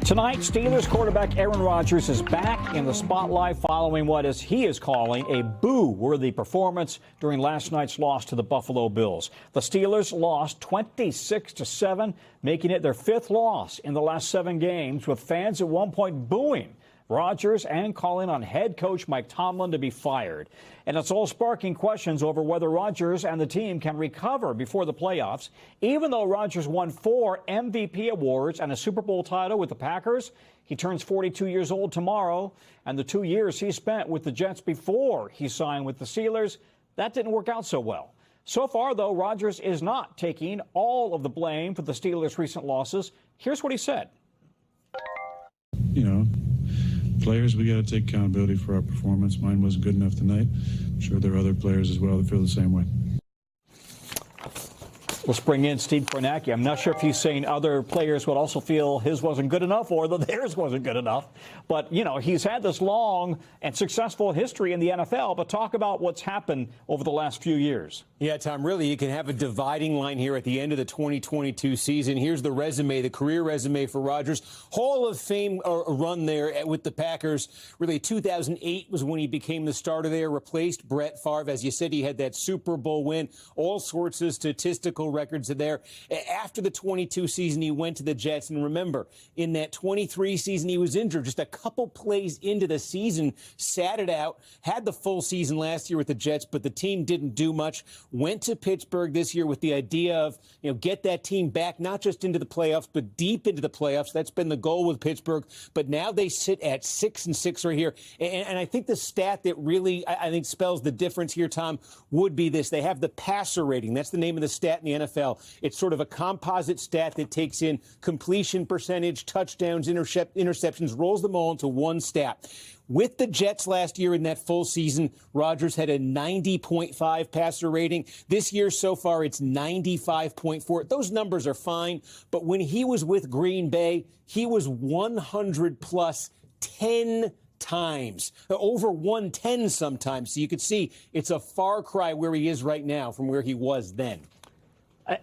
Tonight, Steelers quarterback Aaron Rodgers is back in the spotlight following what he is calling a boo-worthy performance during last night's loss to the Buffalo Bills. The Steelers lost 26-7, making it their fifth loss in the last 7 games, with fans at one point booing Rodgers and calling on head coach Mike Tomlin to be fired. And it's all sparking questions over whether Rodgers and the team can recover before the playoffs. Even though Rodgers won 4 MVP awards and a Super Bowl title with the Packers, he turns 42 years old tomorrow, and the 2 years he spent with the Jets before he signed with the Steelers, that didn't work out so well. So far, though, Rodgers is not taking all of the blame for the Steelers' recent losses. Here's what he said. Players, we got to take accountability for our performance. Mine wasn't good enough tonight. I'm sure there are other players as well that feel the same way. Let's bring in Steve Kornacki. I'm not sure if he's saying other players would also feel his wasn't good enough or that theirs wasn't good enough. But, he's had this long and successful history in the NFL. But talk about what's happened over the last few years. Yeah, Tom, really, you can have a dividing line here at the end of the 2022 season. Here's the resume, the career resume for Rodgers. Hall of Fame run there with the Packers. Really, 2008 was when he became the starter there, replaced Brett Favre. As you said, he had that Super Bowl win, all sorts of statistical records there. After the 22 season, he went to the Jets. And remember, in that 23 season, he was injured just a couple plays into the season, sat it out, had the full season last year with the Jets, but the team didn't do much. Went to Pittsburgh this year with the idea of, get that team back, not just into the playoffs, but deep into the playoffs. That's been the goal with Pittsburgh. But now they sit at 6-6 right here. And I think the stat that really, I think, spells the difference here, Tom, would be this. They have the passer rating. That's the name of the stat in the NFL. It's sort of a composite stat that takes in completion percentage, touchdowns, interceptions, rolls them all into one stat. With the Jets last year in that full season, Rodgers had a 90.5 passer rating. This year so far, it's 95.4. Those numbers are fine, but when he was with Green Bay, he was 100 plus 10 times, over 110 sometimes. So you could see it's a far cry where he is right now from where he was then.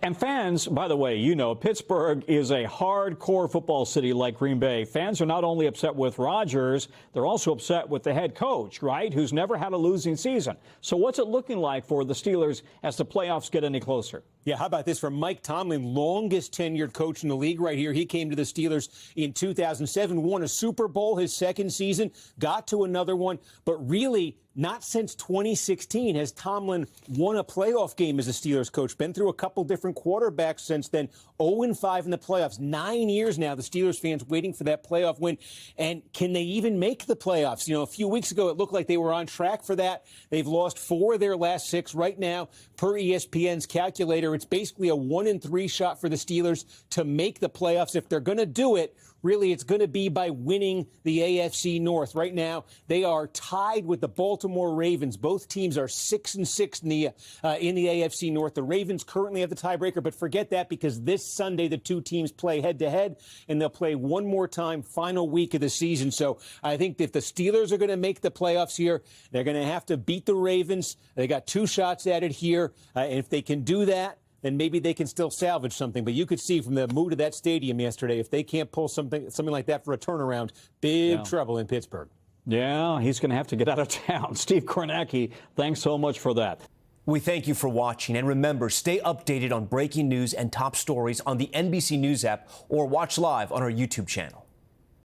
And fans, by the way, Pittsburgh is a hardcore football city like Green Bay. Fans are not only upset with Rodgers, they're also upset with the head coach, right, who's never had a losing season. So what's it looking like for the Steelers as the playoffs get any closer? Yeah, how about this from Mike Tomlin, longest tenured coach in the league right here. He came to the Steelers in 2007, won a Super Bowl his second season, got to another one, but really not since 2016 has Tomlin won a playoff game as a Steelers coach. Been through a couple different quarterbacks since then. 0-5 in the playoffs. 9 years now, the Steelers fans waiting for that playoff win. And can they even make the playoffs? A few weeks ago, it looked like they were on track for that. They've lost 4 of their last 6 right now. Per ESPN's calculator, it's basically a 1-3 shot for the Steelers to make the playoffs. If they're going to do it, really, it's going to be by winning the AFC North. Right now, they are tied with the Baltimore Ravens. Both teams are 6-6 in the AFC North. The Ravens currently have the tiebreaker, but forget that because this Sunday the two teams play head-to-head, and they'll play one more time final week of the season. So I think if the Steelers are going to make the playoffs here, they're going to have to beat the Ravens. They got 2 shots at it here. And if they can do that, then maybe they can still salvage something. But you could see from the mood of that stadium yesterday, if they can't pull something like that for a turnaround, big trouble in Pittsburgh. Yeah, he's going to have to get out of town. Steve Kornacki, thanks so much for that. We thank you for watching. And remember, stay updated on breaking news and top stories on the NBC News app or watch live on our YouTube channel.